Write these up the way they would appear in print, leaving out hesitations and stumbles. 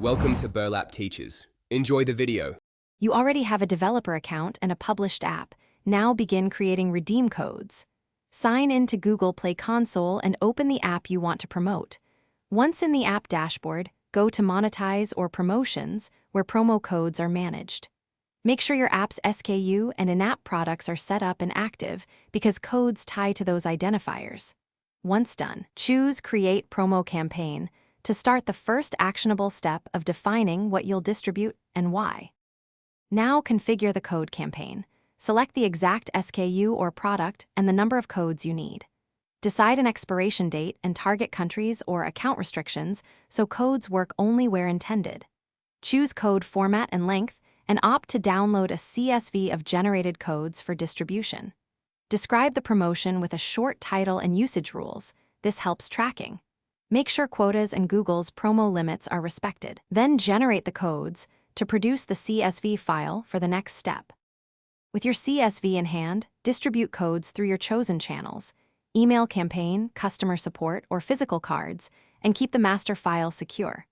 Welcome to Burlap Teachers. Enjoy the video. You already have a developer account and a published app. Now begin creating redeem codes. Sign in to Google Play Console and open the app you want to promote. Once in the app dashboard, go to Monetize or Promotions, where promo codes are managed. Make sure your app's SKU and in-app products are set up and active because codes tie to those identifiers. Once done, choose Create Promo Campaign to start the first actionable step of defining what you'll distribute and why. Now configure the code campaign. Select the exact SKU or product and the number of codes you need. Decide an expiration date and target countries or account restrictions so codes work only where intended. Choose code format and length and opt to download a CSV of generated codes for distribution. Describe the promotion with a short title and usage rules. This helps tracking. Make sure quotas and Google's promo limits are respected. Then generate the codes to produce the CSV file for the next step. With your CSV in hand, distribute codes through your chosen channels, email campaign, customer support, or physical cards, and keep the master file secure.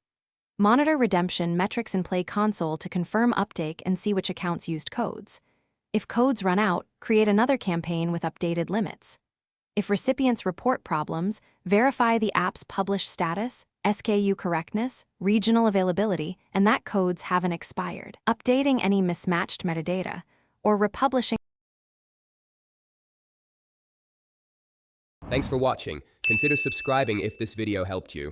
Monitor redemption metrics in Play Console to confirm uptake and see which accounts used codes. If codes run out, create another campaign with updated limits. If recipients report problems, verify the app's published status, SKU correctness, regional availability, and that codes haven't expired. Updating any mismatched metadata, or republishing. Thanks for watching. Consider subscribing if this video helped you.